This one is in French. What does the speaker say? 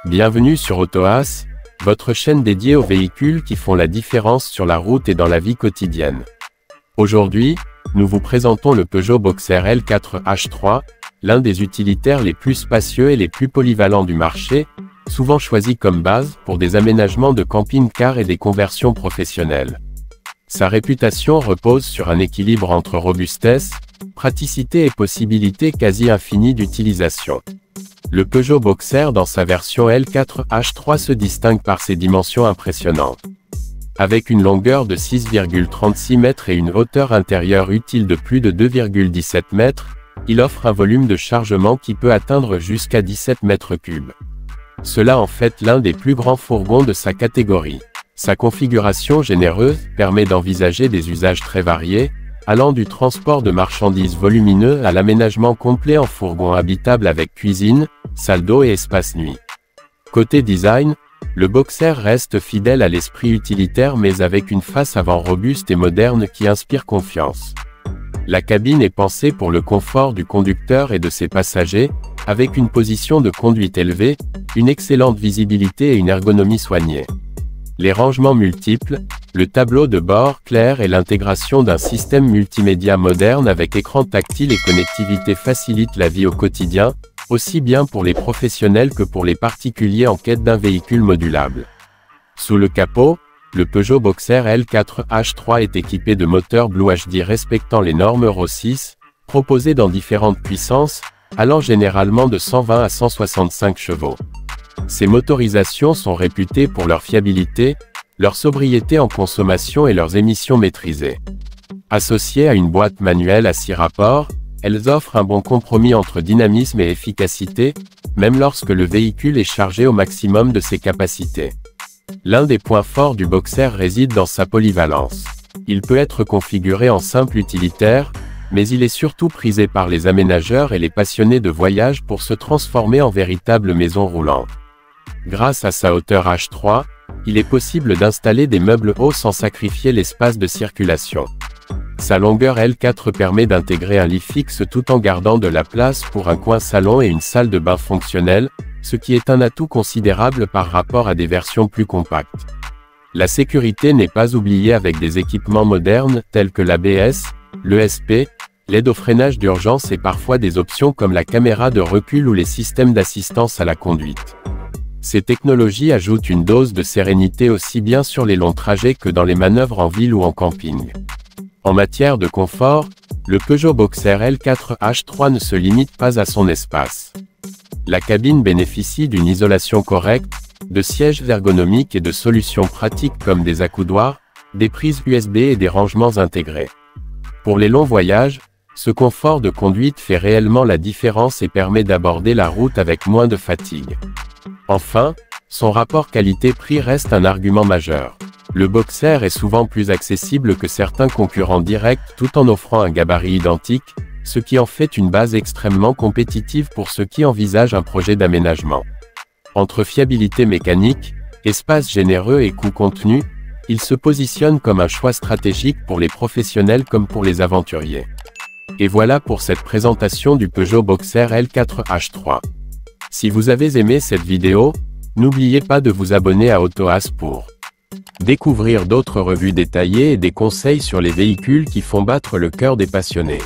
Bienvenue sur AutoAs, votre chaîne dédiée aux véhicules qui font la différence sur la route et dans la vie quotidienne. Aujourd'hui, nous vous présentons le Peugeot Boxer L4H3, l'un des utilitaires les plus spacieux et les plus polyvalents du marché, souvent choisi comme base pour des aménagements de camping-car et des conversions professionnelles. Sa réputation repose sur un équilibre entre robustesse, praticité et possibilités quasi infinies d'utilisation. Le Peugeot Boxer dans sa version L4H3 se distingue par ses dimensions impressionnantes. Avec une longueur de 6,36 mètres et une hauteur intérieure utile de plus de 2,17 mètres, il offre un volume de chargement qui peut atteindre jusqu'à 17 mètres cubes. Cela en fait l'un des plus grands fourgons de sa catégorie. Sa configuration généreuse permet d'envisager des usages très variés, allant du transport de marchandises volumineux à l'aménagement complet en fourgon habitable avec cuisine, salle d'eau et espace nuit. Côté design, le Boxer reste fidèle à l'esprit utilitaire mais avec une face avant robuste et moderne qui inspire confiance. La cabine est pensée pour le confort du conducteur et de ses passagers, avec une position de conduite élevée, une excellente visibilité et une ergonomie soignée. Les rangements multiples, le tableau de bord clair et l'intégration d'un système multimédia moderne avec écran tactile et connectivité facilitent la vie au quotidien, aussi bien pour les professionnels que pour les particuliers en quête d'un véhicule modulable. Sous le capot, le Peugeot Boxer L4H3 est équipé de moteurs Blue HD respectant les normes Euro 6, proposés dans différentes puissances, allant généralement de 120 à 165 chevaux. Ces motorisations sont réputées pour leur fiabilité, leur sobriété en consommation et leurs émissions maîtrisées. Associées à une boîte manuelle à 6 rapports, elles offrent un bon compromis entre dynamisme et efficacité, même lorsque le véhicule est chargé au maximum de ses capacités. L'un des points forts du Boxer réside dans sa polyvalence. Il peut être configuré en simple utilitaire, mais il est surtout prisé par les aménageurs et les passionnés de voyage pour se transformer en véritable maison roulante. Grâce à sa hauteur H3, il est possible d'installer des meubles hauts sans sacrifier l'espace de circulation. Sa longueur L4 permet d'intégrer un lit fixe tout en gardant de la place pour un coin salon et une salle de bain fonctionnelle, ce qui est un atout considérable par rapport à des versions plus compactes. La sécurité n'est pas oubliée avec des équipements modernes tels que l'ABS, l'ESP, l'aide au freinage d'urgence et parfois des options comme la caméra de recul ou les systèmes d'assistance à la conduite. Ces technologies ajoutent une dose de sérénité aussi bien sur les longs trajets que dans les manœuvres en ville ou en camping. En matière de confort, le Peugeot Boxer L4H3 ne se limite pas à son espace. La cabine bénéficie d'une isolation correcte, de sièges ergonomiques et de solutions pratiques comme des accoudoirs, des prises USB et des rangements intégrés. Pour les longs voyages, ce confort de conduite fait réellement la différence et permet d'aborder la route avec moins de fatigue. Enfin, son rapport qualité-prix reste un argument majeur. Le Boxer est souvent plus accessible que certains concurrents directs tout en offrant un gabarit identique, ce qui en fait une base extrêmement compétitive pour ceux qui envisagent un projet d'aménagement. Entre fiabilité mécanique, espace généreux et coût contenu, il se positionne comme un choix stratégique pour les professionnels comme pour les aventuriers. Et voilà pour cette présentation du Peugeot Boxer L4H3. Si vous avez aimé cette vidéo, n'oubliez pas de vous abonner à AutoAs pour découvrir d'autres revues détaillées et des conseils sur les véhicules qui font battre le cœur des passionnés.